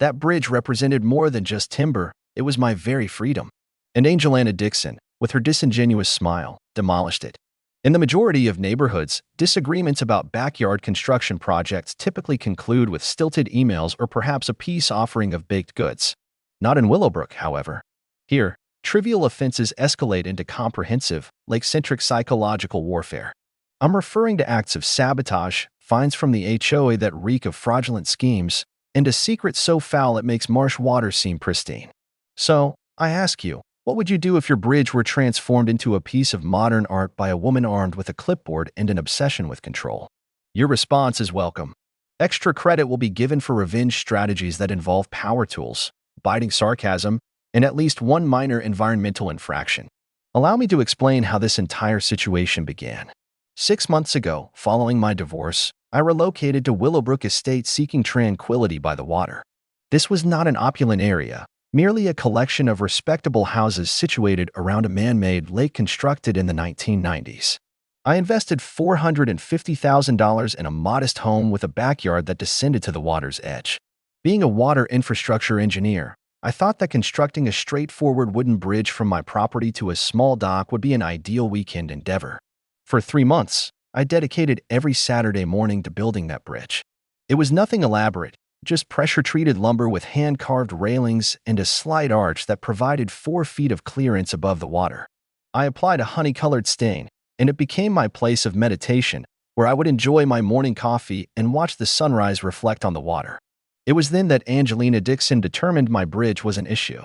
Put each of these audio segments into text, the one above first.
That bridge represented more than just timber, it was my very freedom. And Angelina Dixon, with her disingenuous smile, demolished it. In the majority of neighborhoods, disagreements about backyard construction projects typically conclude with stilted emails or perhaps a peace offering of baked goods. Not in Willowbrook, however. Here, trivial offenses escalate into comprehensive, lake-centric psychological warfare. I'm referring to acts of sabotage, fines from the HOA that reek of fraudulent schemes, and a secret so foul it makes marsh water seem pristine. So, I ask you, what would you do if your bridge were transformed into a piece of modern art by a woman armed with a clipboard and an obsession with control? Your response is welcome. Extra credit will be given for revenge strategies that involve power tools, biting sarcasm, and at least one minor environmental infraction. Allow me to explain how this entire situation began. 6 months ago, following my divorce, I relocated to Willowbrook Estate seeking tranquility by the water. This was not an opulent area, merely a collection of respectable houses situated around a man-made lake constructed in the 1990s. I invested $450,000 in a modest home with a backyard that descended to the water's edge. Being a water infrastructure engineer, I thought that constructing a straightforward wooden bridge from my property to a small dock would be an ideal weekend endeavor. For 3 months, I dedicated every Saturday morning to building that bridge. It was nothing elaborate, just pressure-treated lumber with hand-carved railings and a slight arch that provided 4 feet of clearance above the water. I applied a honey-colored stain, and it became my place of meditation, where I would enjoy my morning coffee and watch the sunrise reflect on the water. It was then that Angelina Dixon determined my bridge was an issue.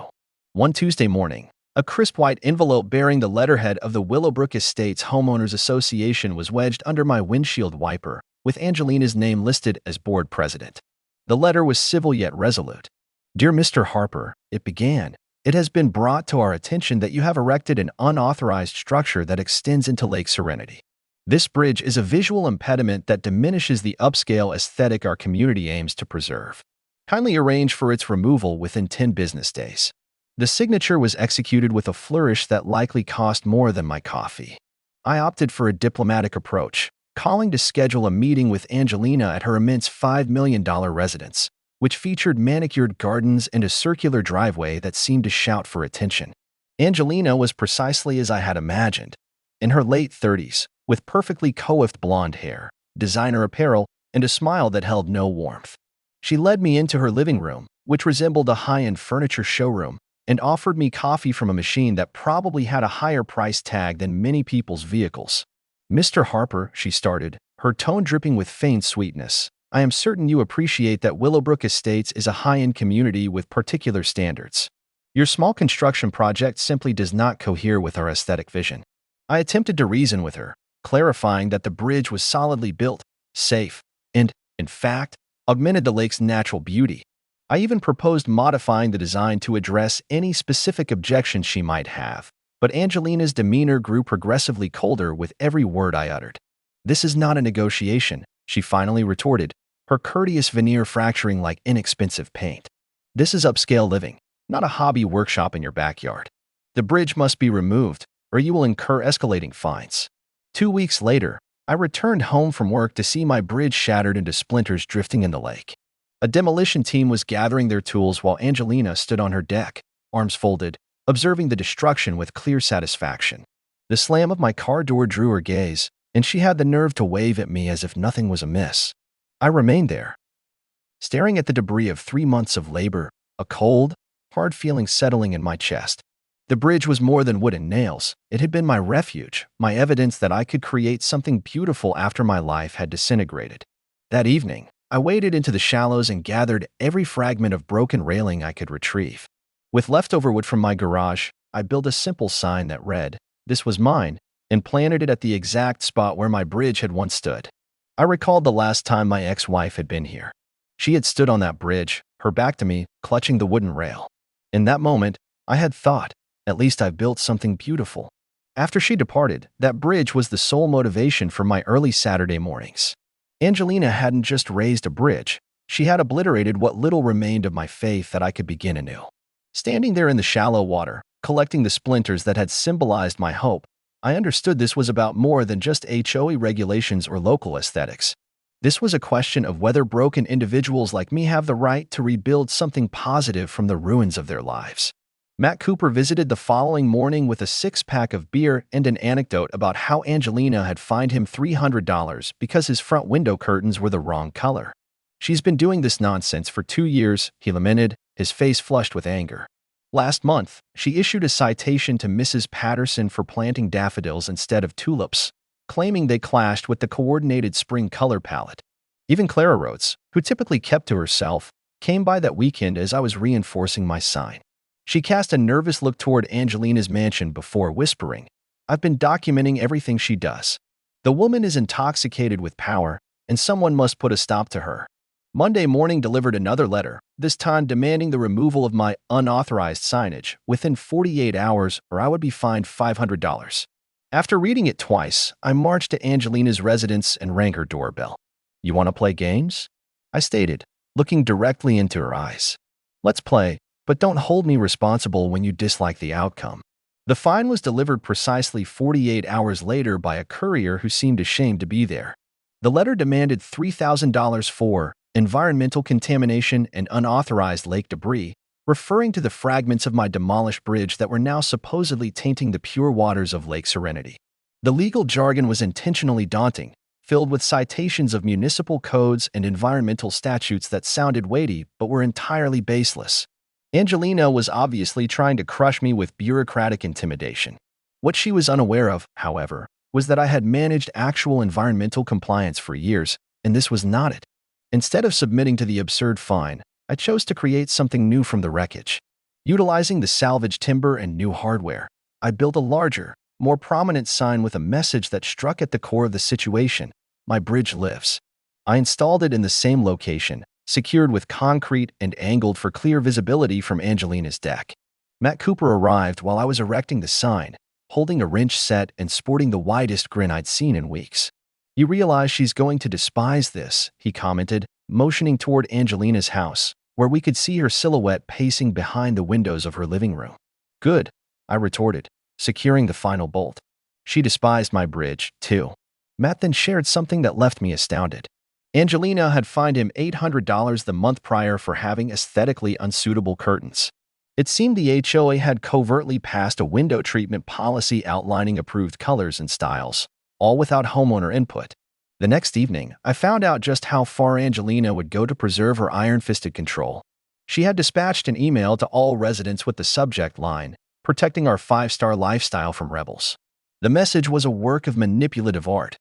One Tuesday morning, a crisp white envelope bearing the letterhead of the Willowbrook Estates Homeowners Association was wedged under my windshield wiper, with Angelina's name listed as board president. The letter was civil yet resolute. "Dear Mr. Harper," it began, "it has been brought to our attention that you have erected an unauthorized structure that extends into Lake Serenity. This bridge is a visual impediment that diminishes the upscale aesthetic our community aims to preserve. Kindly arrange for its removal within 10 business days." The signature was executed with a flourish that likely cost more than my coffee. I opted for a diplomatic approach, calling to schedule a meeting with Angelina at her immense $5 million residence, which featured manicured gardens and a circular driveway that seemed to shout for attention. Angelina was precisely as I had imagined, in her late 30s, with perfectly coiffed blonde hair, designer apparel, and a smile that held no warmth. She led me into her living room, which resembled a high-end furniture showroom, and offered me coffee from a machine that probably had a higher price tag than many people's vehicles. "Mr. Harper," she started, her tone dripping with feigned sweetness, "I am certain you appreciate that Willowbrook Estates is a high-end community with particular standards. Your small construction project simply does not cohere with our aesthetic vision." I attempted to reason with her, clarifying that the bridge was solidly built, safe, and, in fact, augmented the lake's natural beauty. I even proposed modifying the design to address any specific objections she might have, but Angelina's demeanor grew progressively colder with every word I uttered. "This is not a negotiation," she finally retorted, her courteous veneer fracturing like inexpensive paint. "This is upscale living, not a hobby workshop in your backyard. The bridge must be removed, or you will incur escalating fines." 2 weeks later, I returned home from work to see my bridge shattered into splinters drifting in the lake. A demolition team was gathering their tools while Angelina stood on her deck, arms folded, observing the destruction with clear satisfaction. The slam of my car door drew her gaze, and she had the nerve to wave at me as if nothing was amiss. I remained there, staring at the debris of 3 months of labor, a cold, hard feeling settling in my chest. The bridge was more than wood and nails. It had been my refuge, my evidence that I could create something beautiful after my life had disintegrated. That evening, I waded into the shallows and gathered every fragment of broken railing I could retrieve. With leftover wood from my garage, I built a simple sign that read, "This was mine," and planted it at the exact spot where my bridge had once stood. I recalled the last time my ex-wife had been here. She had stood on that bridge, her back to me, clutching the wooden rail. In that moment, I had thought, at least I've built something beautiful. After she departed, that bridge was the sole motivation for my early Saturday mornings. Angelina hadn't just raised a bridge, she had obliterated what little remained of my faith that I could begin anew. Standing there in the shallow water, collecting the splinters that had symbolized my hope, I understood this was about more than just HOA regulations or local aesthetics. This was a question of whether broken individuals like me have the right to rebuild something positive from the ruins of their lives. Matt Cooper visited the following morning with a six-pack of beer and an anecdote about how Angelina had fined him $300 because his front window curtains were the wrong color. "She's been doing this nonsense for 2 years," he lamented, his face flushed with anger. Last month, she issued a citation to Mrs. Patterson for planting daffodils instead of tulips, claiming they clashed with the coordinated spring color palette. Even Clara Rhodes, who typically kept to herself, came by that weekend as I was reinforcing my sign. She cast a nervous look toward Angelina's mansion before whispering, "I've been documenting everything she does. The woman is intoxicated with power, and someone must put a stop to her." Monday morning delivered another letter, this time demanding the removal of my unauthorized signage within 48 hours or I would be fined $500. After reading it twice, I marched to Angelina's residence and rang her doorbell. "You want to play games?" I stated, looking directly into her eyes. "Let's play, but don't hold me responsible when you dislike the outcome." The fine was delivered precisely 48 hours later by a courier who seemed ashamed to be there. The letter demanded $3,000 for environmental contamination and unauthorized lake debris, referring to the fragments of my demolished bridge that were now supposedly tainting the pure waters of Lake Serenity. The legal jargon was intentionally daunting, filled with citations of municipal codes and environmental statutes that sounded weighty but were entirely baseless. Angelina was obviously trying to crush me with bureaucratic intimidation. What she was unaware of, however, was that I had managed actual environmental compliance for years, and this was not it. Instead of submitting to the absurd fine, I chose to create something new from the wreckage. Utilizing the salvaged timber and new hardware, I built a larger, more prominent sign with a message that struck at the core of the situation: "My bridge lives." I installed it in the same location, secured with concrete and angled for clear visibility from Angelina's deck. Matt Cooper arrived while I was erecting the sign, holding a wrench set and sporting the widest grin I'd seen in weeks. "You realize she's going to despise this," he commented, motioning toward Angelina's house, where we could see her silhouette pacing behind the windows of her living room. "Good," I retorted, securing the final bolt. "She despised my bridge, too." Matt then shared something that left me astounded. Angelina had fined him $800 the month prior for having aesthetically unsuitable curtains. It seemed the HOA had covertly passed a window treatment policy outlining approved colors and styles, all without homeowner input. The next evening, I found out just how far Angelina would go to preserve her iron-fisted control. She had dispatched an email to all residents with the subject line, "Protecting our 5-star lifestyle from rebels." The message was a work of manipulative art,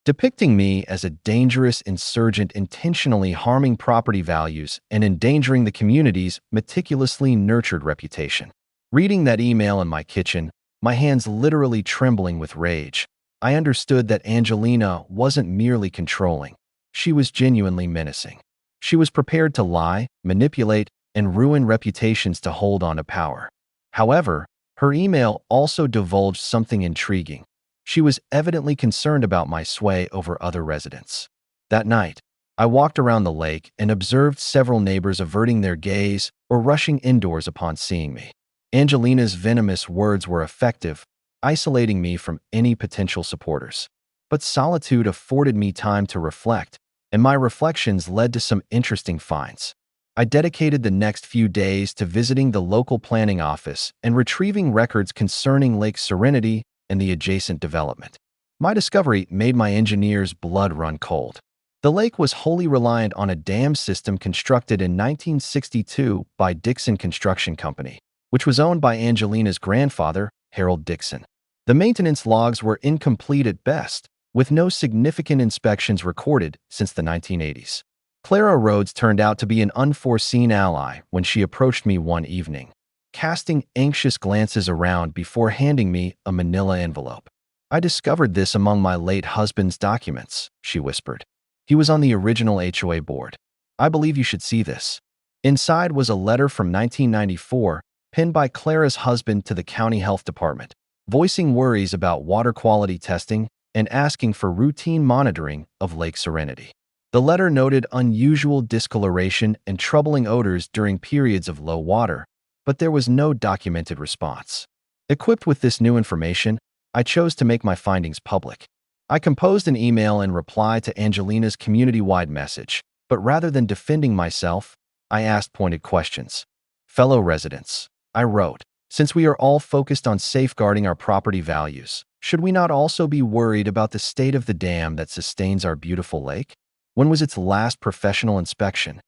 depicting me as a dangerous insurgent intentionally harming property values and endangering the community's meticulously nurtured reputation. Reading that email in my kitchen, my hands literally trembling with rage, I understood that Angelina wasn't merely controlling. She was genuinely menacing. She was prepared to lie, manipulate, and ruin reputations to hold on to power. However, her email also divulged something intriguing. She was evidently concerned about my sway over other residents. That night, I walked around the lake and observed several neighbors averting their gaze or rushing indoors upon seeing me. Angelina's venomous words were effective, isolating me from any potential supporters. But solitude afforded me time to reflect, and my reflections led to some interesting finds. I dedicated the next few days to visiting the local planning office and retrieving records concerning Lake Serenity and the adjacent development. My discovery made my engineer's blood run cold. The lake was wholly reliant on a dam system constructed in 1962 by Dixon Construction Company, which was owned by Angelina's grandfather, Harold Dixon. The maintenance logs were incomplete at best, with no significant inspections recorded since the 1980s. Clara Rhodes turned out to be an unforeseen ally when she approached me one evening, casting anxious glances around before handing me a manila envelope. "I discovered this among my late husband's documents," she whispered. "He was on the original HOA board. I believe you should see this." Inside was a letter from 1994, penned by Clara's husband to the county health department, voicing worries about water quality testing and asking for routine monitoring of Lake Serenity. The letter noted unusual discoloration and troubling odors during periods of low water, but there was no documented response. Equipped with this new information, I chose to make my findings public. I composed an email in reply to Angelina's community-wide message, but rather than defending myself, I asked pointed questions. Fellow residents, I wrote, since we are all focused on safeguarding our property values, should we not also be worried about the state of the dam that sustains our beautiful lake? When was its last professional inspection?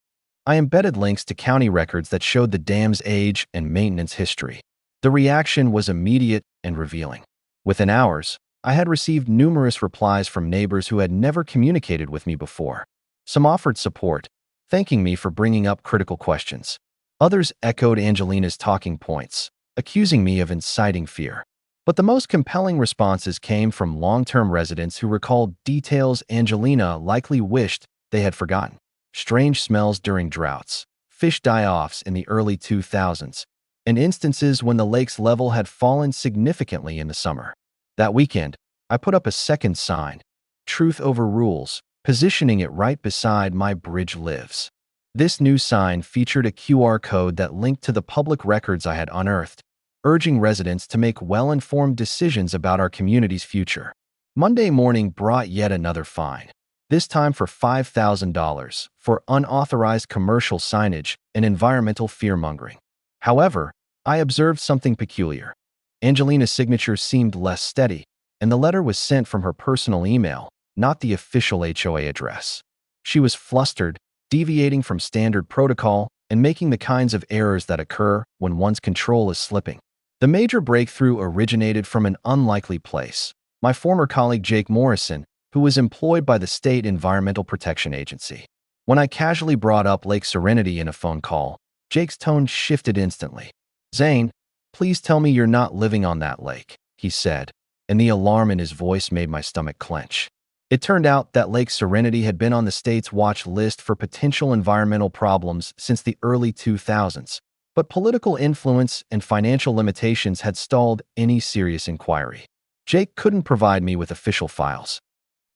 I embedded links to county records that showed the dam's age and maintenance history. The reaction was immediate and revealing. Within hours, I had received numerous replies from neighbors who had never communicated with me before. Some offered support, thanking me for bringing up critical questions. Others echoed Angelina's talking points, accusing me of inciting fear. But the most compelling responses came from long-term residents who recalled details Angelina likely wished they had forgotten. Strange smells during droughts, fish die-offs in the early 2000s, and instances when the lake's level had fallen significantly in the summer. That weekend, I put up a second sign, Truth Over Rules, positioning it right beside My Bridge Lives. This new sign featured a QR code that linked to the public records I had unearthed, urging residents to make well-informed decisions about our community's future. Monday morning brought yet another fine, this time for $5,000 for unauthorized commercial signage and environmental fear-mongering. However, I observed something peculiar. Angelina's signature seemed less steady, and the letter was sent from her personal email, not the official HOA address. She was flustered, deviating from standard protocol and making the kinds of errors that occur when one's control is slipping. The major breakthrough originated from an unlikely place. My former colleague Jake Morrison, who was employed by the State Environmental Protection Agency. When I casually brought up Lake Serenity in a phone call, Jake's tone shifted instantly. "Zane, please tell me you're not living on that lake," he said, and the alarm in his voice made my stomach clench. It turned out that Lake Serenity had been on the state's watch list for potential environmental problems since the early 2000s, but political influence and financial limitations had stalled any serious inquiry. Jake couldn't provide me with official files,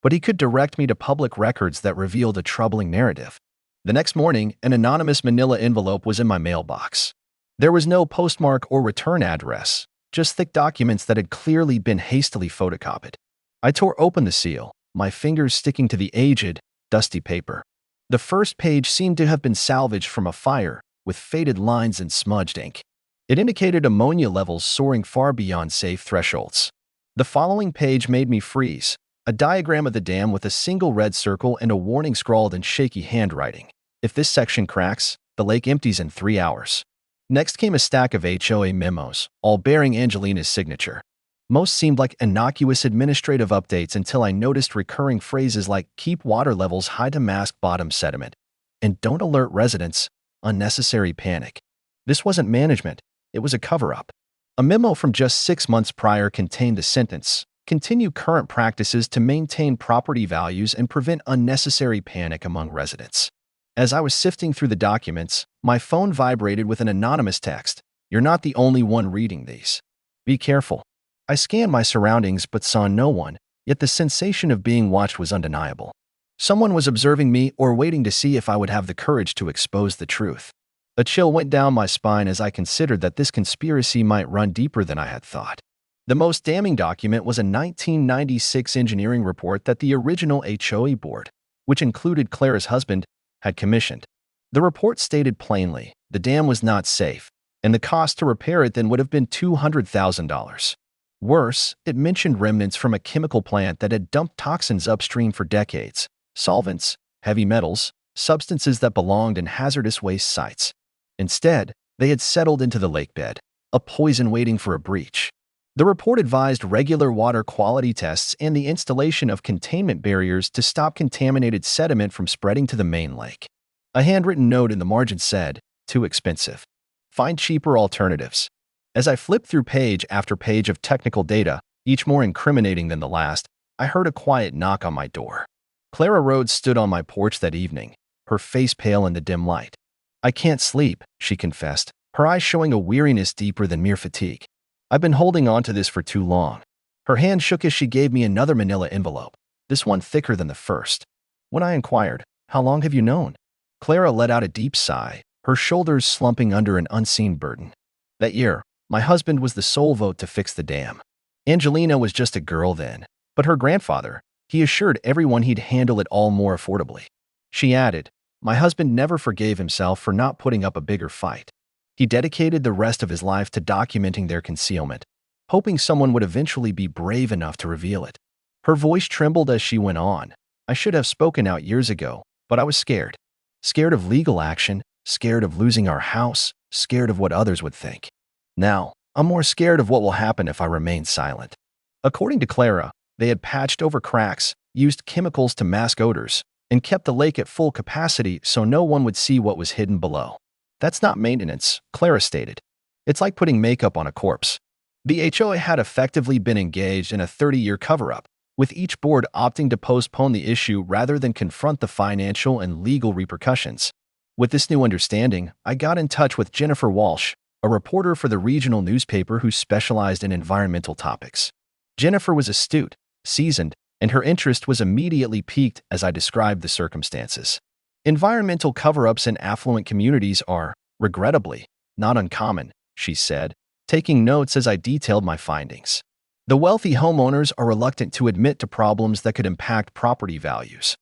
but he could direct me to public records that revealed a troubling narrative. The next morning, an anonymous manila envelope was in my mailbox. There was no postmark or return address, just thick documents that had clearly been hastily photocopied. I tore open the seal, my fingers sticking to the aged, dusty paper. The first page seemed to have been salvaged from a fire, with faded lines and smudged ink. It indicated ammonia levels soaring far beyond safe thresholds. The following page made me freeze, a diagram of the dam with a single red circle and a warning scrawled in shaky handwriting. If this section cracks, the lake empties in 3 hours. Next came a stack of HOA memos, all bearing Angelina's signature. Most seemed like innocuous administrative updates until I noticed recurring phrases like "keep water levels high to mask bottom sediment" and "don't alert residents, unnecessary panic." This wasn't management, it was a cover-up. A memo from just 6 months prior contained the sentence, "Continue current practices to maintain property values and prevent unnecessary panic among residents." As I was sifting through the documents, my phone vibrated with an anonymous text. "You're not the only one reading these. Be careful." I scanned my surroundings but saw no one, yet the sensation of being watched was undeniable. Someone was observing me or waiting to see if I would have the courage to expose the truth. A chill went down my spine as I considered that this conspiracy might run deeper than I had thought. The most damning document was a 1996 engineering report that the original HOA board, which included Clara's husband, had commissioned. The report stated plainly, the dam was not safe, and the cost to repair it then would have been $200,000. Worse, it mentioned remnants from a chemical plant that had dumped toxins upstream for decades, solvents, heavy metals, substances that belonged in hazardous waste sites. Instead, they had settled into the lakebed, a poison waiting for a breach. The report advised regular water quality tests and the installation of containment barriers to stop contaminated sediment from spreading to the main lake. A handwritten note in the margin said, "Too expensive. Find cheaper alternatives." As I flipped through page after page of technical data, each more incriminating than the last, I heard a quiet knock on my door. Clara Rhodes stood on my porch that evening, her face pale in the dim light. "I can't sleep," she confessed, her eyes showing a weariness deeper than mere fatigue. "I've been holding on to this for too long." Her hand shook as she gave me another manila envelope, this one thicker than the first. When I inquired, "How long have you known?" Clara let out a deep sigh, her shoulders slumping under an unseen burden. "That year, my husband was the sole vote to fix the dam. Angelina was just a girl then, but her grandfather, He assured everyone he'd handle it all more affordably. She added, "My husband never forgave himself for not putting up a bigger fight. He dedicated the rest of his life to documenting their concealment, hoping someone would eventually be brave enough to reveal it." Her voice trembled as she went on. "I should have spoken out years ago, but I was scared. Scared of legal action, scared of losing our house, scared of what others would think. Now, I'm more scared of what will happen if I remain silent." According to Clara, they had patched over cracks, used chemicals to mask odors, and kept the lake at full capacity so no one would see what was hidden below. "That's not maintenance," Clara stated. "It's like putting makeup on a corpse." The HOA had effectively been engaged in a 30-year cover-up, with each board opting to postpone the issue rather than confront the financial and legal repercussions. With this new understanding, I got in touch with Jennifer Walsh, a reporter for the regional newspaper who specialized in environmental topics. Jennifer was astute, seasoned, and her interest was immediately piqued as I described the circumstances. Environmental cover-ups in affluent communities are, regrettably, not uncommon, she said, taking notes as I detailed my findings. The wealthy homeowners are reluctant to admit to problems that could impact property values,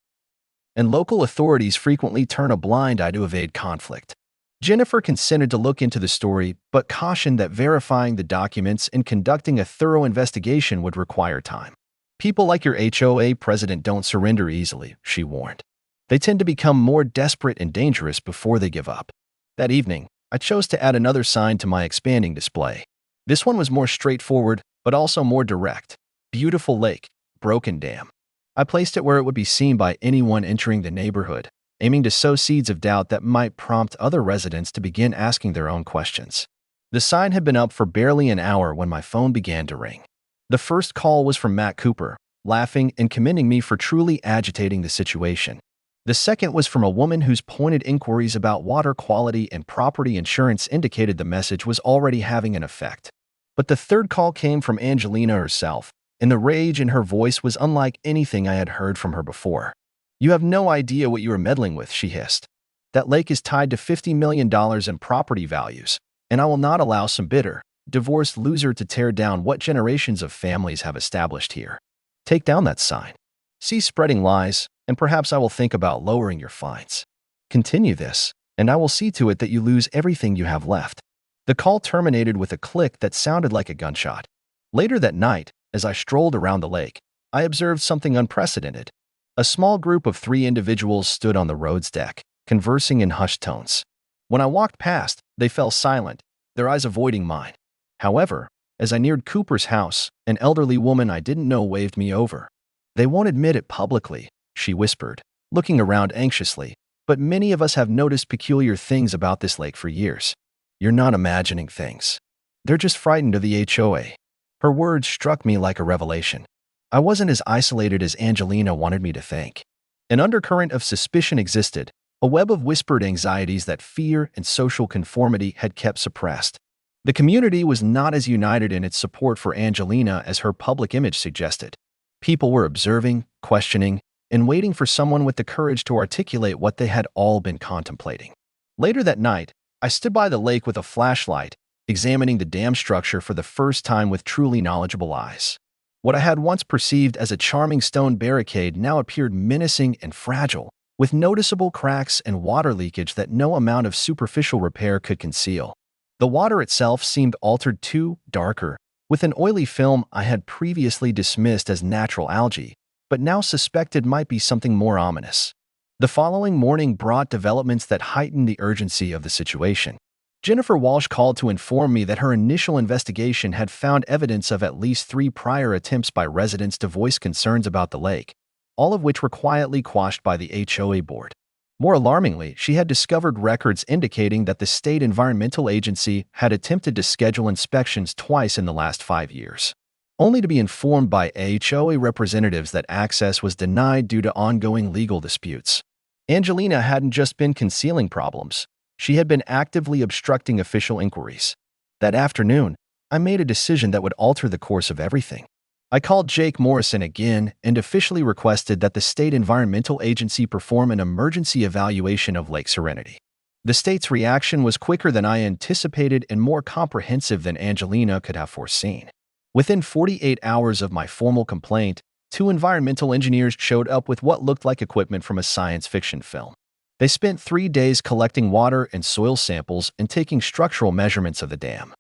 and local authorities frequently turn a blind eye to evade conflict. Jennifer consented to look into the story, but cautioned that verifying the documents and conducting a thorough investigation would require time. "People like your HOA president don't surrender easily," she warned. "They tend to become more desperate and dangerous before they give up." That evening, I chose to add another sign to my expanding display. This one was more straightforward, but also more direct. "Beautiful lake, broken dam." I placed it where it would be seen by anyone entering the neighborhood, aiming to sow seeds of doubt that might prompt other residents to begin asking their own questions. The sign had been up for barely an hour when my phone began to ring. The first call was from Matt Cooper, laughing and commending me for truly agitating the situation. The second was from a woman whose pointed inquiries about water quality and property insurance indicated the message was already having an effect. But the third call came from Angelina herself, and the rage in her voice was unlike anything I had heard from her before. "You have no idea what you are meddling with," she hissed. "That lake is tied to $50 million in property values, and I will not allow some bitter, divorced loser to tear down what generations of families have established here. Take down that sign. Cease spreading lies, and perhaps I will think about lowering your fines. Continue this, and I will see to it that you lose everything you have left." The call terminated with a click that sounded like a gunshot. Later that night, as I strolled around the lake, I observed something unprecedented. A small group of 3 individuals stood on the road's deck, conversing in hushed tones. When I walked past, they fell silent, their eyes avoiding mine. However, as I neared Cooper's house, an elderly woman I didn't know waved me over. "They won't admit it publicly," she whispered, looking around anxiously, "but many of us have noticed peculiar things about this lake for years. You're not imagining things. They're just frightened of the HOA." Her words struck me like a revelation. I wasn't as isolated as Angelina wanted me to think. An undercurrent of suspicion existed, a web of whispered anxieties that fear and social conformity had kept suppressed. The community was not as united in its support for Angelina as her public image suggested. People were observing, questioning, and waiting for someone with the courage to articulate what they had all been contemplating. Later that night, I stood by the lake with a flashlight, examining the dam structure for the first time with truly knowledgeable eyes. What I had once perceived as a charming stone barricade now appeared menacing and fragile, with noticeable cracks and water leakage that no amount of superficial repair could conceal. The water itself seemed altered too, darker, with an oily film I had previously dismissed as natural algae, but now suspected might be something more ominous. The following morning brought developments that heightened the urgency of the situation. Jennifer Walsh called to inform me that her initial investigation had found evidence of at least 3 prior attempts by residents to voice concerns about the lake, all of which were quietly quashed by the HOA board. More alarmingly, she had discovered records indicating that the state environmental agency had attempted to schedule inspections twice in the last 5 years, only to be informed by HOA representatives that access was denied due to ongoing legal disputes. Angelina hadn't just been concealing problems. She had been actively obstructing official inquiries. That afternoon, I made a decision that would alter the course of everything. I called Jake Morrison again and officially requested that the State Environmental Agency perform an emergency evaluation of Lake Serenity. The state's reaction was quicker than I anticipated and more comprehensive than Angelina could have foreseen. Within 48 hours of my formal complaint, Two environmental engineers showed up with what looked like equipment from a science fiction film. They spent 3 days collecting water and soil samples and taking structural measurements of the dam.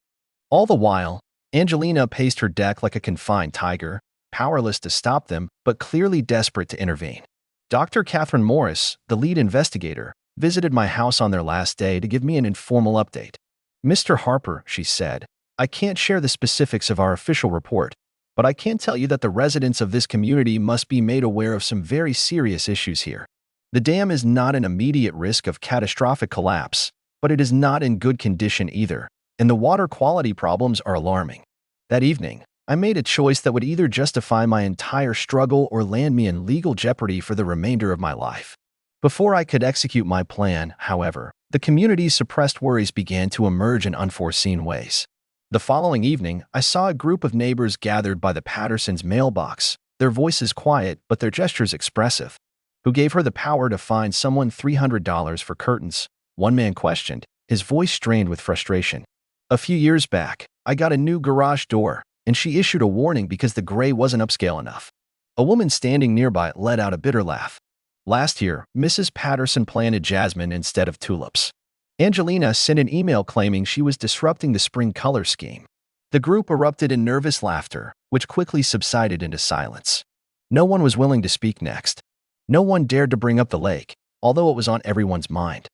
All the while, Angelina paced her deck like a confined tiger, powerless to stop them, but clearly desperate to intervene. Dr. Catherine Morris, the lead investigator, visited my house on their last day to give me an informal update. "Mr. Harper," she said, "I can't share the specifics of our official report, but I can tell you that the residents of this community must be made aware of some very serious issues here. The dam is not an immediate risk of catastrophic collapse, but it is not in good condition either, and the water quality problems are alarming." That evening, I made a choice that would either justify my entire struggle or land me in legal jeopardy for the remainder of my life. Before I could execute my plan, however, the community's suppressed worries began to emerge in unforeseen ways. The following evening, I saw a group of neighbors gathered by the Pattersons' mailbox, their voices quiet but their gestures expressive. "Who gave her the power to fine someone $300 for curtains?" one man questioned, his voice strained with frustration. "A few years back, I got a new garage door, and she issued a warning because the gray wasn't upscale enough." A woman standing nearby let out a bitter laugh. "Last year, Mrs. Patterson planted jasmine instead of tulips." Angelina sent an email claiming she was disrupting the spring color scheme. The group erupted in nervous laughter, which quickly subsided into silence. No one was willing to speak next. No one dared to bring up the lake, although it was on everyone's mind.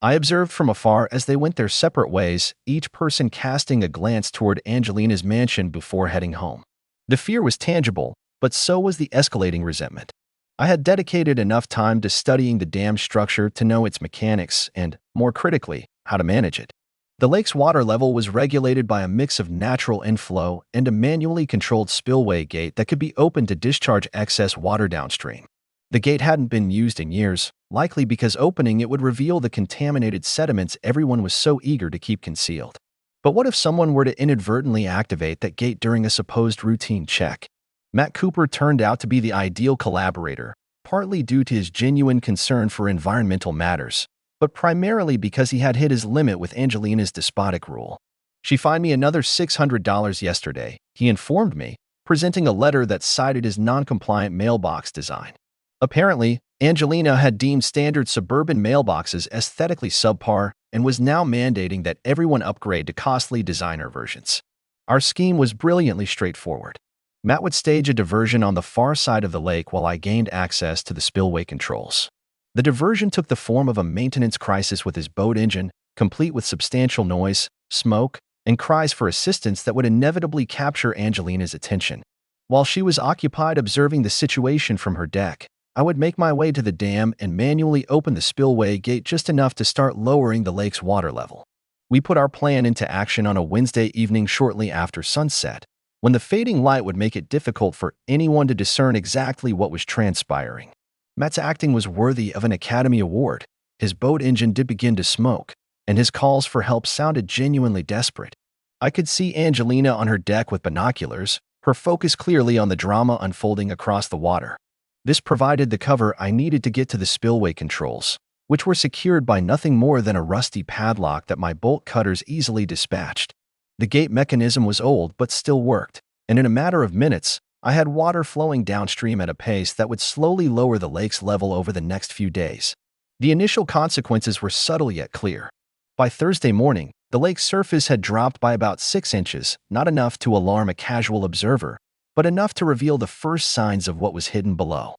I observed from afar as they went their separate ways, each person casting a glance toward Angelina's mansion before heading home. The fear was tangible, but so was the escalating resentment. I had dedicated enough time to studying the dam structure to know its mechanics and, more critically, how to manage it. The lake's water level was regulated by a mix of natural inflow and a manually controlled spillway gate that could be opened to discharge excess water downstream. The gate hadn't been used in years, likely because opening it would reveal the contaminated sediments everyone was so eager to keep concealed. But what if someone were to inadvertently activate that gate during a supposed routine check? Matt Cooper turned out to be the ideal collaborator, partly due to his genuine concern for environmental matters, but primarily because he had hit his limit with Angelina's despotic rule. "She fined me another $600 yesterday," he informed me, presenting a letter that cited his non-compliant mailbox design. Apparently, Angelina had deemed standard suburban mailboxes aesthetically subpar and was now mandating that everyone upgrade to costly designer versions. Our scheme was brilliantly straightforward. Matt would stage a diversion on the far side of the lake while I gained access to the spillway controls. The diversion took the form of a maintenance crisis with his boat engine, complete with substantial noise, smoke, and cries for assistance that would inevitably capture Angelina's attention. While she was occupied observing the situation from her deck, I would make my way to the dam and manually open the spillway gate just enough to start lowering the lake's water level. We put our plan into action on a Wednesday evening shortly after sunset, when the fading light would make it difficult for anyone to discern exactly what was transpiring. Matt's acting was worthy of an Academy Award. His boat engine did begin to smoke, and his calls for help sounded genuinely desperate. I could see Angelina on her deck with binoculars, her focus clearly on the drama unfolding across the water. This provided the cover I needed to get to the spillway controls, which were secured by nothing more than a rusty padlock that my bolt cutters easily dispatched. The gate mechanism was old but still worked, and in a matter of minutes, I had water flowing downstream at a pace that would slowly lower the lake's level over the next few days. The initial consequences were subtle yet clear. By Thursday morning, the lake's surface had dropped by about 6 inches, not enough to alarm a casual observer, but enough to reveal the first signs of what was hidden below.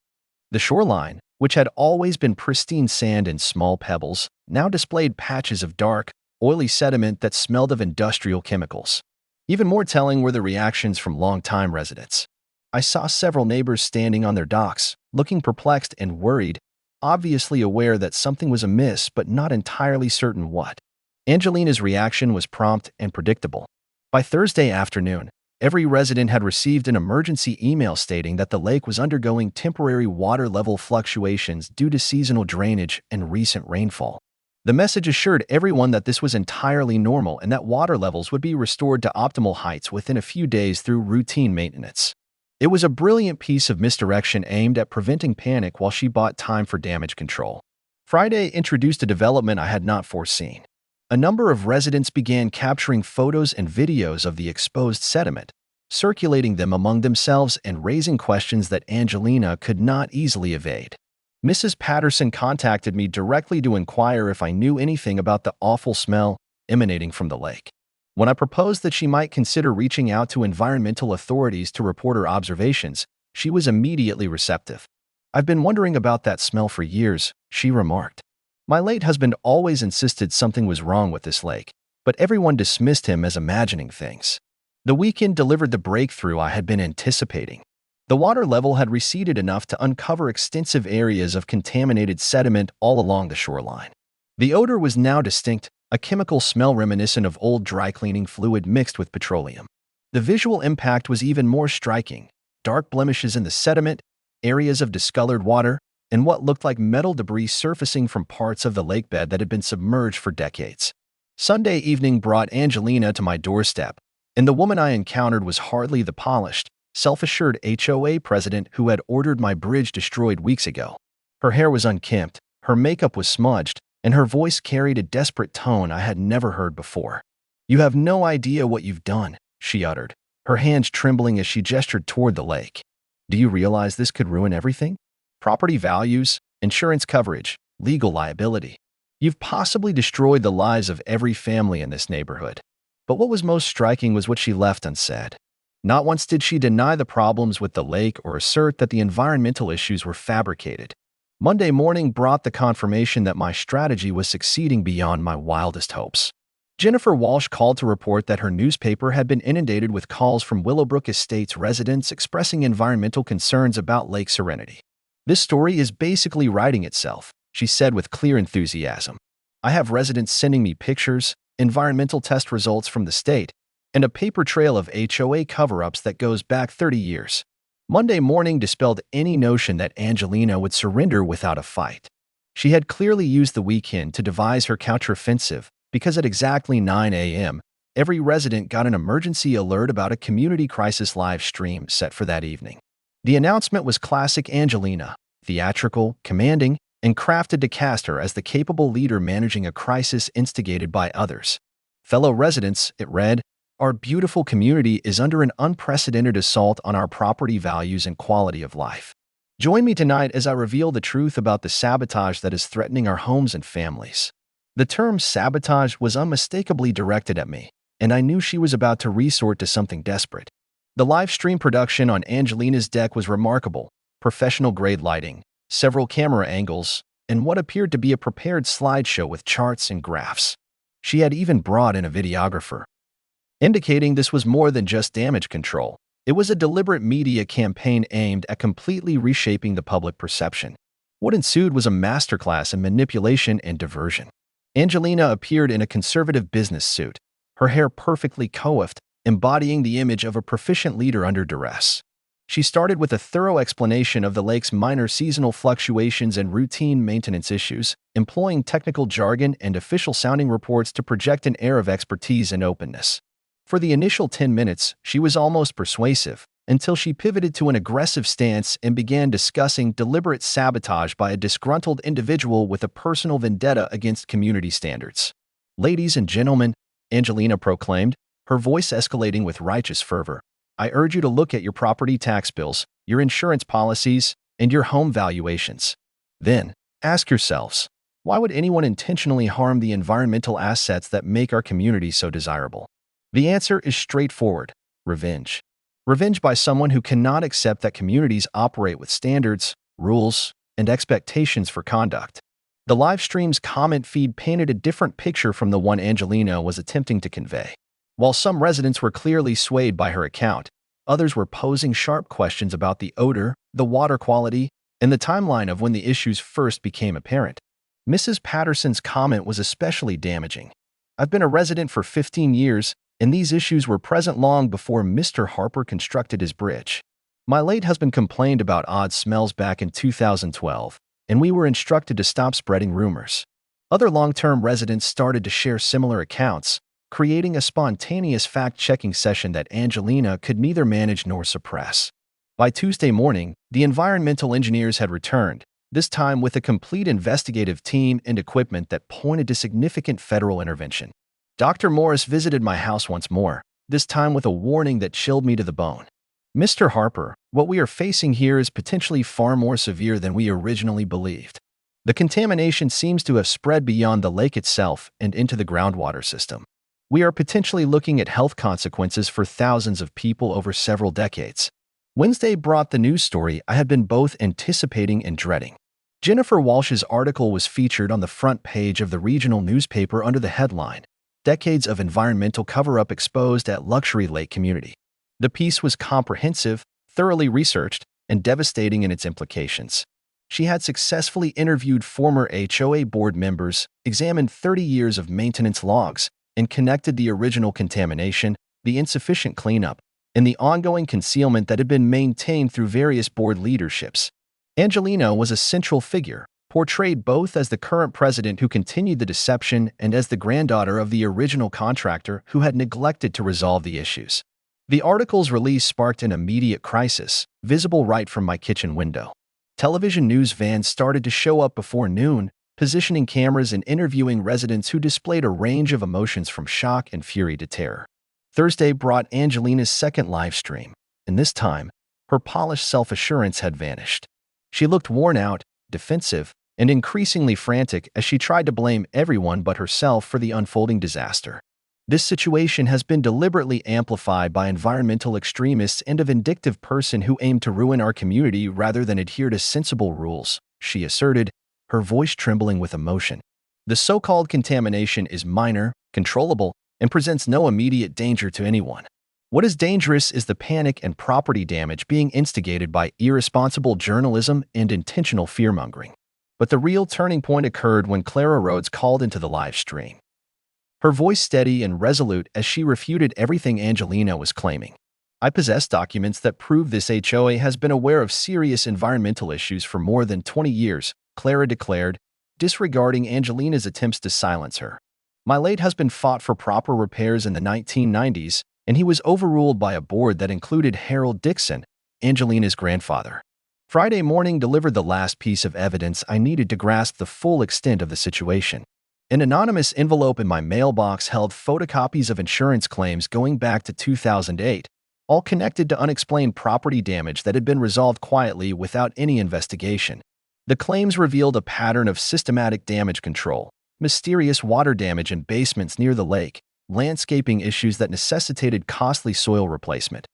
The shoreline, which had always been pristine sand and small pebbles, now displayed patches of dark, oily sediment that smelled of industrial chemicals. Even more telling were the reactions from longtime residents. I saw several neighbors standing on their docks, looking perplexed and worried, obviously aware that something was amiss but not entirely certain what. Angelina's reaction was prompt and predictable. By Thursday afternoon, every resident had received an emergency email stating that the lake was undergoing temporary water level fluctuations due to seasonal drainage and recent rainfall. The message assured everyone that this was entirely normal and that water levels would be restored to optimal heights within a few days through routine maintenance. It was a brilliant piece of misdirection aimed at preventing panic while she bought time for damage control. Friday introduced a development I had not foreseen. A number of residents began capturing photos and videos of the exposed sediment, circulating them among themselves and raising questions that Angelina could not easily evade. Mrs. Patterson contacted me directly to inquire if I knew anything about the awful smell emanating from the lake. When I proposed that she might consider reaching out to environmental authorities to report her observations, she was immediately receptive. "I've been wondering about that smell for years," she remarked. "My late husband always insisted something was wrong with this lake, but everyone dismissed him as imagining things." The weekend delivered the breakthrough I had been anticipating. The water level had receded enough to uncover extensive areas of contaminated sediment all along the shoreline. The odor was now distinct, a chemical smell reminiscent of old dry-cleaning fluid mixed with petroleum. The visual impact was even more striking: dark blemishes in the sediment, areas of discolored water, and what looked like metal debris surfacing from parts of the lakebed that had been submerged for decades. Sunday evening brought Angelina to my doorstep, and the woman I encountered was hardly the polished, self-assured HOA president who had ordered my bridge destroyed weeks ago. Her hair was unkempt, her makeup was smudged, and her voice carried a desperate tone I had never heard before. "You have no idea what you've done," she uttered, her hands trembling as she gestured toward the lake. "Do you realize this could ruin everything? Property values, insurance coverage, legal liability. You've possibly destroyed the lives of every family in this neighborhood." But what was most striking was what she left unsaid. Not once did she deny the problems with the lake or assert that the environmental issues were fabricated. Monday morning brought the confirmation that my strategy was succeeding beyond my wildest hopes. Jennifer Walsh called to report that her newspaper had been inundated with calls from Willowbrook Estates residents expressing environmental concerns about Lake Serenity. "This story is basically writing itself," she said with clear enthusiasm. "I have residents sending me pictures, environmental test results from the state, and a paper trail of HOA cover-ups that goes back 30 years. Monday morning dispelled any notion that Angelina would surrender without a fight. She had clearly used the weekend to devise her counteroffensive, because at exactly 9 a.m., every resident got an emergency alert about a community crisis live stream set for that evening. The announcement was classic Angelina, theatrical, commanding, and crafted to cast her as the capable leader managing a crisis instigated by others. "Fellow residents," it read, "our beautiful community is under an unprecedented assault on our property values and quality of life. Join me tonight as I reveal the truth about the sabotage that is threatening our homes and families." The term sabotage was unmistakably directed at me, and I knew she was about to resort to something desperate. The live stream production on Angelina's deck was remarkable: professional-grade lighting, several camera angles, and what appeared to be a prepared slideshow with charts and graphs. She had even brought in a videographer, indicating this was more than just damage control. It was a deliberate media campaign aimed at completely reshaping the public perception. What ensued was a masterclass in manipulation and diversion. Angelina appeared in a conservative business suit, her hair perfectly coiffed, embodying the image of a proficient leader under duress. She started with a thorough explanation of the lake's minor seasonal fluctuations and routine maintenance issues, employing technical jargon and official-sounding reports to project an air of expertise and openness. For the initial 10 minutes, she was almost persuasive, until she pivoted to an aggressive stance and began discussing deliberate sabotage by a disgruntled individual with a personal vendetta against community standards. "Ladies and gentlemen," Angelina proclaimed, her voice escalating with righteous fervor, "I urge you to look at your property tax bills, your insurance policies, and your home valuations. Then, ask yourselves, why would anyone intentionally harm the environmental assets that make our community so desirable? The answer is straightforward: revenge. Revenge by someone who cannot accept that communities operate with standards, rules, and expectations for conduct." The live stream's comment feed painted a different picture from the one Angelina was attempting to convey. While some residents were clearly swayed by her account, others were posing sharp questions about the odor, the water quality, and the timeline of when the issues first became apparent. Mrs. Patterson's comment was especially damaging. "I've been a resident for 15 years, and these issues were present long before Mr. Harper constructed his bridge. My late husband complained about odd smells back in 2012, and we were instructed to stop spreading rumors." Other long-term residents started to share similar accounts, creating a spontaneous fact-checking session that Angelina could neither manage nor suppress. By Tuesday morning, the environmental engineers had returned, this time with a complete investigative team and equipment that pointed to significant federal intervention. Dr. Morris visited my house once more, this time with a warning that chilled me to the bone. Mr. Harper, what we are facing here is potentially far more severe than we originally believed. The contamination seems to have spread beyond the lake itself and into the groundwater system. We are potentially looking at health consequences for thousands of people over several decades. Wednesday brought the news story I had been both anticipating and dreading. Jennifer Walsh's article was featured on the front page of the regional newspaper under the headline, "Decades of Environmental Cover-Up Exposed at Luxury Lake Community." The piece was comprehensive, thoroughly researched, and devastating in its implications. She had successfully interviewed former HOA board members, examined 30 years of maintenance logs, and connected the original contamination, the insufficient cleanup, and the ongoing concealment that had been maintained through various board leaderships. Angelina was a central figure, portrayed both as the current president who continued the deception and as the granddaughter of the original contractor who had neglected to resolve the issues. The article's release sparked an immediate crisis, visible right from my kitchen window. Television news vans started to show up before noon, positioning cameras and interviewing residents who displayed a range of emotions from shock and fury to terror. Thursday brought Angelina's second live stream, and this time, her polished self-assurance had vanished. She looked worn out, defensive, and increasingly frantic as she tried to blame everyone but herself for the unfolding disaster. This situation has been deliberately amplified by environmental extremists and a vindictive person who aim to ruin our community rather than adhere to sensible rules, she asserted, her voice trembling with emotion. The so-called contamination is minor, controllable, and presents no immediate danger to anyone. What is dangerous is the panic and property damage being instigated by irresponsible journalism and intentional fearmongering. But the real turning point occurred when Clara Rhodes called into the live stream. Her voice steady and resolute as she refuted everything Angelina was claiming. "I possess documents that prove this HOA has been aware of serious environmental issues for more than 20 years, Clara declared, disregarding Angelina's attempts to silence her. "My late husband fought for proper repairs in the 1990s, and he was overruled by a board that included Harold Dixon, Angelina's grandfather. Friday morning delivered the last piece of evidence I needed to grasp the full extent of the situation. An anonymous envelope in my mailbox held photocopies of insurance claims going back to 2008, all connected to unexplained property damage that had been resolved quietly without any investigation. The claims revealed a pattern of systematic damage control, mysterious water damage in basements near the lake, landscaping issues that necessitated costly soil replacement,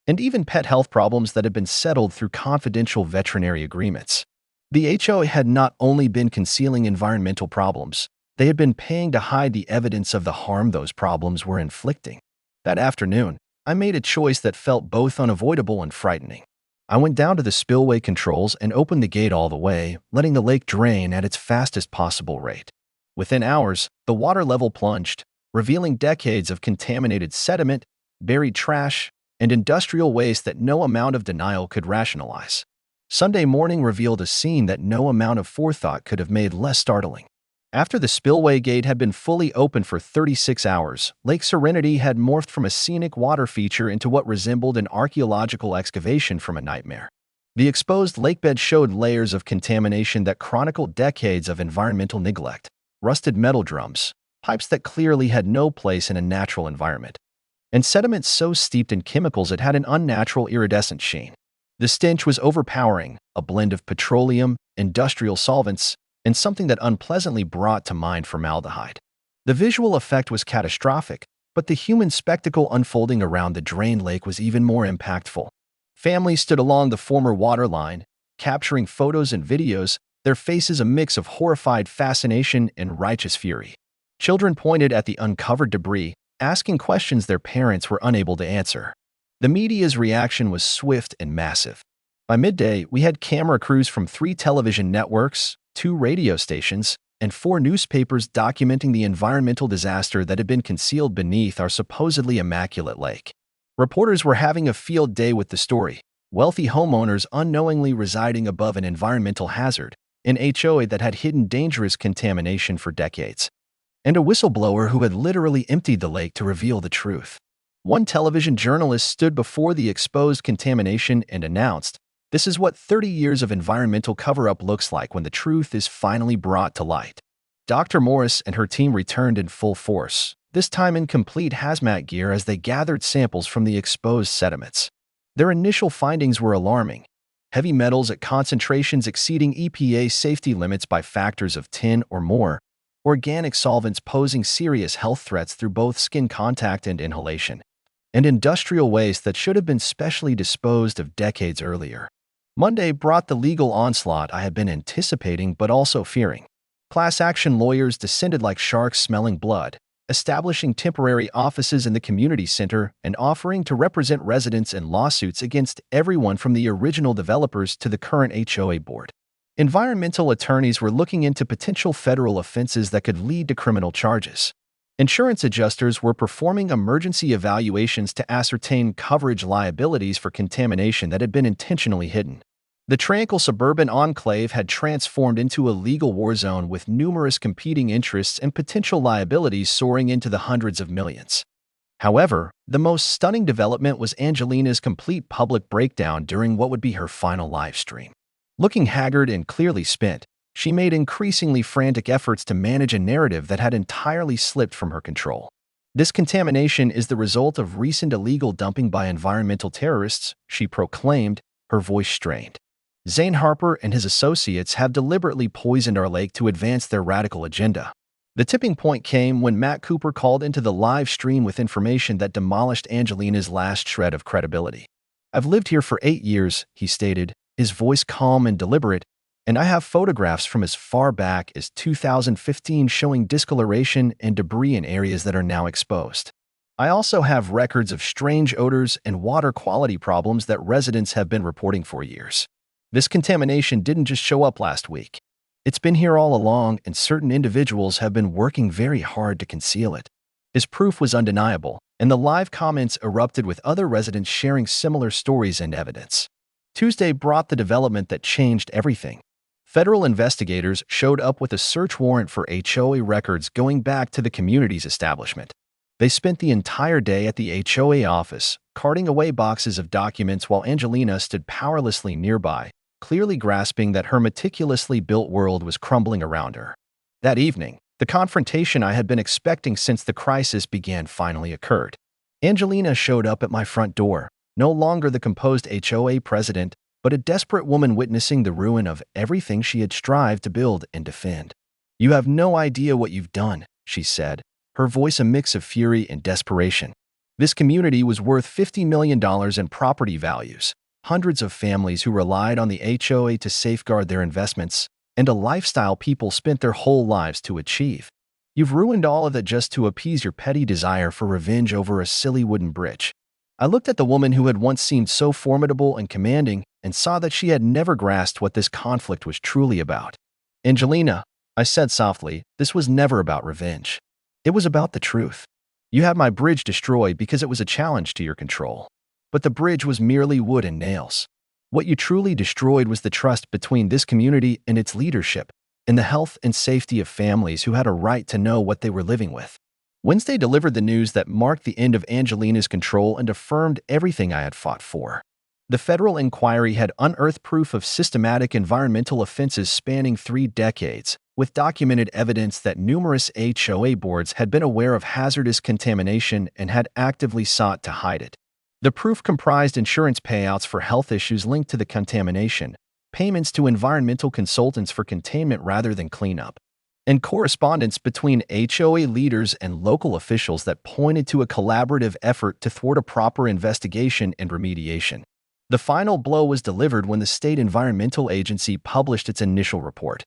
and even pet health problems that had been settled through confidential veterinary agreements. The HOA had not only been concealing environmental problems, they had been paying to hide the evidence of the harm those problems were inflicting. That afternoon, I made a choice that felt both unavoidable and frightening. I went down to the spillway controls and opened the gate all the way, letting the lake drain at its fastest possible rate. Within hours, the water level plunged, revealing decades of contaminated sediment, buried trash, and industrial waste that no amount of denial could rationalize. Sunday morning revealed a scene that no amount of forethought could have made less startling. After the spillway gate had been fully open for 36 hours, Lake Serenity had morphed from a scenic water feature into what resembled an archaeological excavation from a nightmare. The exposed lakebed showed layers of contamination that chronicled decades of environmental neglect, rusted metal drums, pipes that clearly had no place in a natural environment, and sediment so steeped in chemicals it had an unnatural iridescent sheen. The stench was overpowering, a blend of petroleum, industrial solvents, and something that unpleasantly brought to mind formaldehyde. The visual effect was catastrophic, but the human spectacle unfolding around the drained lake was even more impactful. Families stood along the former water line, capturing photos and videos, their faces a mix of horrified fascination and righteous fury. Children pointed at the uncovered debris, asking questions their parents were unable to answer. The media's reaction was swift and massive. By midday, we had camera crews from 3 television networks, 2 radio stations, and 4 newspapers documenting the environmental disaster that had been concealed beneath our supposedly immaculate lake. Reporters were having a field day with the story, wealthy homeowners unknowingly residing above an environmental hazard, an HOA that had hidden dangerous contamination for decades, and a whistleblower who had literally emptied the lake to reveal the truth. One television journalist stood before the exposed contamination and announced, "This is what 30 years of environmental cover-up looks like when the truth is finally brought to light." Dr. Morris and her team returned in full force, this time in complete hazmat gear as they gathered samples from the exposed sediments. Their initial findings were alarming. Heavy metals at concentrations exceeding EPA safety limits by factors of 10 or more, organic solvents posing serious health threats through both skin contact and inhalation, and industrial waste that should have been specially disposed of decades earlier. Monday brought the legal onslaught I had been anticipating but also fearing. Class action lawyers descended like sharks smelling blood, establishing temporary offices in the community center and offering to represent residents in lawsuits against everyone from the original developers to the current HOA board. Environmental attorneys were looking into potential federal offenses that could lead to criminal charges. Insurance adjusters were performing emergency evaluations to ascertain coverage liabilities for contamination that had been intentionally hidden. The tranquil suburban enclave had transformed into a legal war zone with numerous competing interests and potential liabilities soaring into the hundreds of millions. However, the most stunning development was Angelina's complete public breakdown during what would be her final live stream. Looking haggard and clearly spent, she made increasingly frantic efforts to manage a narrative that had entirely slipped from her control. This contamination is the result of recent illegal dumping by environmental terrorists, she proclaimed, her voice strained. Zane Harper and his associates have deliberately poisoned our lake to advance their radical agenda. The tipping point came when Matt Cooper called into the live stream with information that demolished Angelina's last shred of credibility. "I've lived here for 8 years," he stated, his voice calm and deliberate, "and I have photographs from as far back as 2015 showing discoloration and debris in areas that are now exposed. I also have records of strange odors and water quality problems that residents have been reporting for years. This contamination didn't just show up last week. It's been here all along, and certain individuals have been working very hard to conceal it." His proof was undeniable, and the live comments erupted with other residents sharing similar stories and evidence. Tuesday brought the development that changed everything. Federal investigators showed up with a search warrant for HOA records going back to the community's establishment. They spent the entire day at the HOA office, carting away boxes of documents while Angelina stood powerlessly nearby, clearly grasping that her meticulously built world was crumbling around her. That evening, the confrontation I had been expecting since the crisis began finally occurred. Angelina showed up at my front door, no longer the composed HOA president, but a desperate woman witnessing the ruin of everything she had strived to build and defend. "You have no idea what you've done," she said, her voice a mix of fury and desperation. "This community was worth $50 million in property values, hundreds of families who relied on the HOA to safeguard their investments, and a lifestyle people spent their whole lives to achieve. You've ruined all of that just to appease your petty desire for revenge over a silly wooden bridge." I looked at the woman who had once seemed so formidable and commanding and saw that she had never grasped what this conflict was truly about. "Angelina," I said softly, "this was never about revenge. It was about the truth. You had my bridge destroyed because it was a challenge to your control. But the bridge was merely wood and nails. What you truly destroyed was the trust between this community and its leadership, and the health and safety of families who had a right to know what they were living with." Wednesday delivered the news that marked the end of Angelina's control and affirmed everything I had fought for. The federal inquiry had unearthed proof of systematic environmental offenses spanning 3 decades, with documented evidence that numerous HOA boards had been aware of hazardous contamination and had actively sought to hide it. The proof comprised insurance payouts for health issues linked to the contamination, payments to environmental consultants for containment rather than cleanup, and correspondence between HOA leaders and local officials that pointed to a collaborative effort to thwart a proper investigation and remediation. The final blow was delivered when the state environmental agency published its initial report,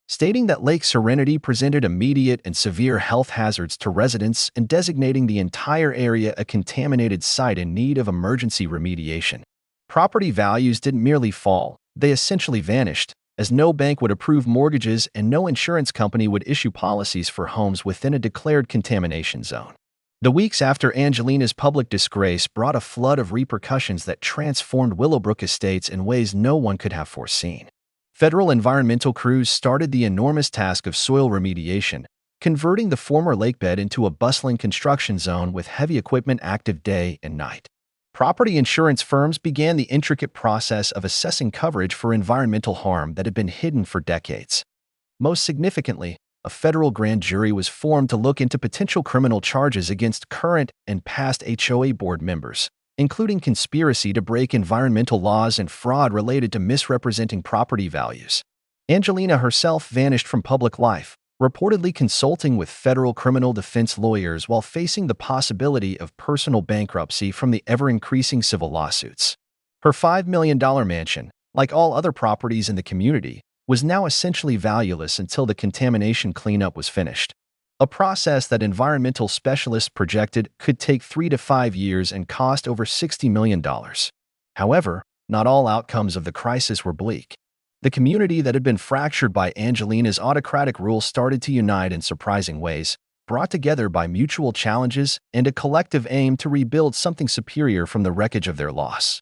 stating that Lake Serenity presented immediate and severe health hazards to residents and designating the entire area a contaminated site in need of emergency remediation. Property values didn't merely fall, they essentially vanished, as no bank would approve mortgages and no insurance company would issue policies for homes within a declared contamination zone. The weeks after Angelina's public disgrace brought a flood of repercussions that transformed Willowbrook Estates in ways no one could have foreseen. Federal environmental crews started the enormous task of soil remediation, converting the former lakebed into a bustling construction zone with heavy equipment active day and night. Property insurance firms began the intricate process of assessing coverage for environmental harm that had been hidden for decades. Most significantly, a federal grand jury was formed to look into potential criminal charges against current and past HOA board members, including conspiracy to break environmental laws and fraud related to misrepresenting property values. Angelina herself vanished from public life, reportedly consulting with federal criminal defense lawyers while facing the possibility of personal bankruptcy from the ever-increasing civil lawsuits. Her $5 million mansion, like all other properties in the community, was now essentially valueless until the contamination cleanup was finished, a process that environmental specialists projected could take 3 to 5 years and cost over $60 million. However, not all outcomes of the crisis were bleak. The community that had been fractured by Angelina's autocratic rule started to unite in surprising ways, brought together by mutual challenges and a collective aim to rebuild something superior from the wreckage of their loss.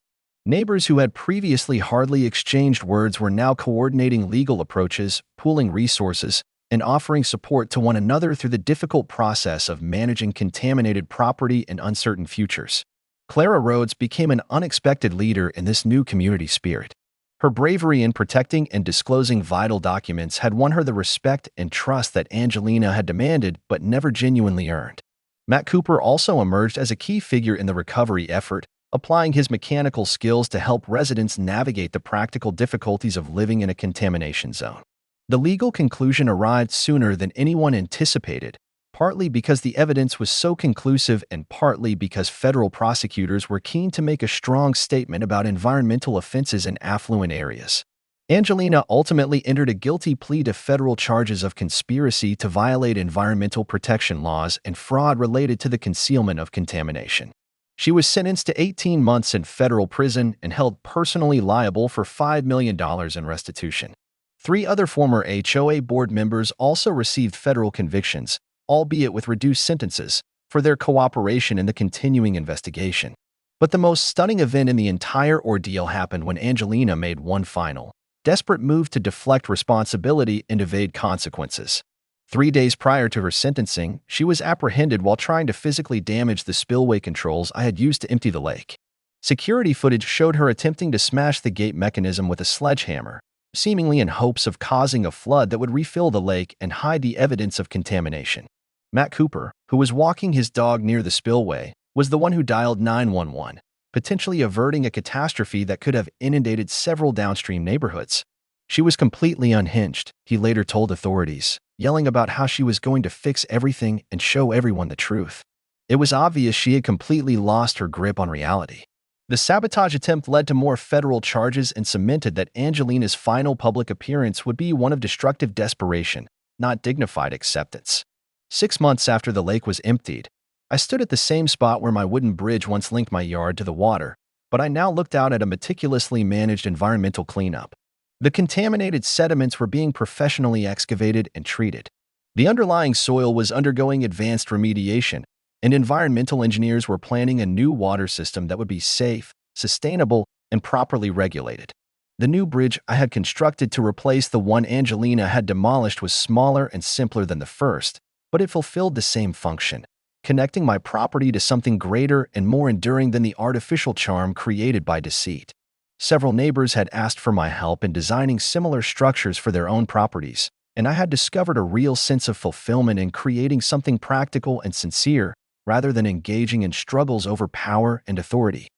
Neighbors who had previously hardly exchanged words were now coordinating legal approaches, pooling resources, and offering support to one another through the difficult process of managing contaminated property and uncertain futures. Clara Rhodes became an unexpected leader in this new community spirit. Her bravery in protecting and disclosing vital documents had won her the respect and trust that Angelina had demanded but never genuinely earned. Matt Cooper also emerged as a key figure in the recovery effort, applying his mechanical skills to help residents navigate the practical difficulties of living in a contamination zone. The legal conclusion arrived sooner than anyone anticipated, partly because the evidence was so conclusive and partly because federal prosecutors were keen to make a strong statement about environmental offenses in affluent areas. Angelina ultimately entered a guilty plea to federal charges of conspiracy to violate environmental protection laws and fraud related to the concealment of contamination. She was sentenced to 18 months in federal prison and held personally liable for $5 million in restitution. 3 other former HOA board members also received federal convictions, albeit with reduced sentences, for their cooperation in the continuing investigation. But the most stunning event in the entire ordeal happened when Angelina made one final, desperate move to deflect responsibility and evade consequences. 3 days prior to her sentencing, she was apprehended while trying to physically damage the spillway controls I had used to empty the lake. Security footage showed her attempting to smash the gate mechanism with a sledgehammer, seemingly in hopes of causing a flood that would refill the lake and hide the evidence of contamination. Matt Cooper, who was walking his dog near the spillway, was the one who dialed 911, potentially averting a catastrophe that could have inundated several downstream neighborhoods. She was completely unhinged, he later told authorities, yelling about how she was going to fix everything and show everyone the truth. It was obvious she had completely lost her grip on reality. The sabotage attempt led to more federal charges and cemented that Angelina's final public appearance would be one of destructive desperation, not dignified acceptance. 6 months after the lake was emptied, I stood at the same spot where my wooden bridge once linked my yard to the water, but I now looked out at a meticulously managed environmental cleanup. The contaminated sediments were being professionally excavated and treated. The underlying soil was undergoing advanced remediation, and environmental engineers were planning a new water system that would be safe, sustainable, and properly regulated. The new bridge I had constructed to replace the one Angelina had demolished was smaller and simpler than the first, but it fulfilled the same function, connecting my property to something greater and more enduring than the artificial charm created by deceit. Several neighbors had asked for my help in designing similar structures for their own properties, and I had discovered a real sense of fulfillment in creating something practical and sincere, rather than engaging in struggles over power and authority.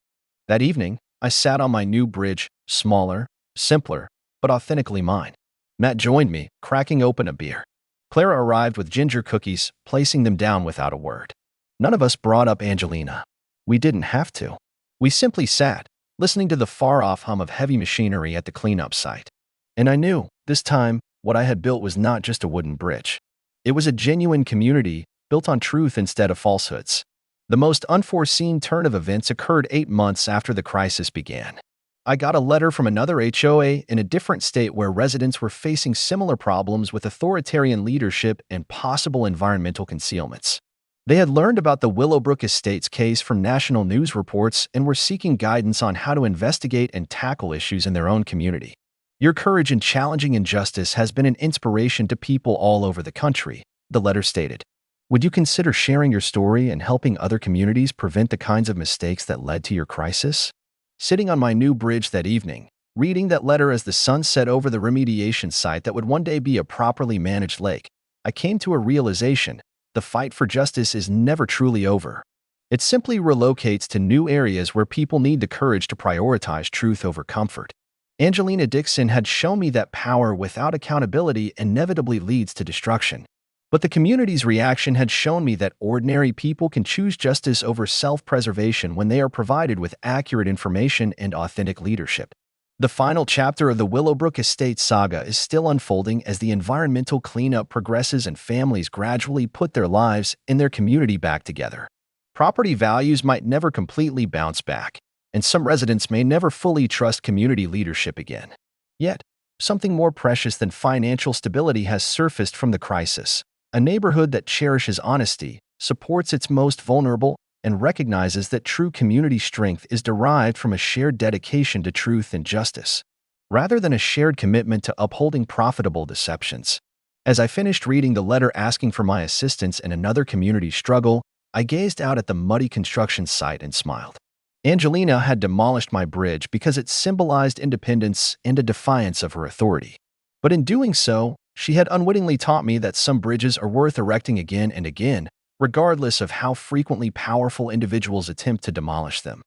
That evening, I sat on my new bridge, smaller, simpler, but authentically mine. Matt joined me, cracking open a beer. Clara arrived with ginger cookies, placing them down without a word. None of us brought up Angelina. We didn't have to. We simply sat, listening to the far-off hum of heavy machinery at the cleanup site. And I knew, this time, what I had built was not just a wooden bridge. It was a genuine community, built on truth instead of falsehoods. The most unforeseen turn of events occurred 8 months after the crisis began. I got a letter from another HOA in a different state where residents were facing similar problems with authoritarian leadership and possible environmental concealments. They had learned about the Willowbrook Estates case from national news reports and were seeking guidance on how to investigate and tackle issues in their own community. Your courage in challenging injustice has been an inspiration to people all over the country, the letter stated. Would you consider sharing your story and helping other communities prevent the kinds of mistakes that led to your crisis? Sitting on my new bridge that evening, reading that letter as the sun set over the remediation site that would one day be a properly managed lake, I came to a realization: the fight for justice is never truly over. It simply relocates to new areas where people need the courage to prioritize truth over comfort. Angelina Dixon had shown me that power without accountability inevitably leads to destruction. But the community's reaction had shown me that ordinary people can choose justice over self-preservation when they are provided with accurate information and authentic leadership. The final chapter of the Willowbrook Estate saga is still unfolding as the environmental cleanup progresses and families gradually put their lives and their community back together. Property values might never completely bounce back, and some residents may never fully trust community leadership again. Yet, something more precious than financial stability has surfaced from the crisis: a neighborhood that cherishes honesty, supports its most vulnerable, and recognizes that true community strength is derived from a shared dedication to truth and justice, rather than a shared commitment to upholding profitable deceptions. As I finished reading the letter asking for my assistance in another community struggle, I gazed out at the muddy construction site and smiled. Angelina had demolished my bridge because it symbolized independence and a defiance of her authority. But in doing so, she had unwittingly taught me that some bridges are worth erecting again and again, regardless of how frequently powerful individuals attempt to demolish them.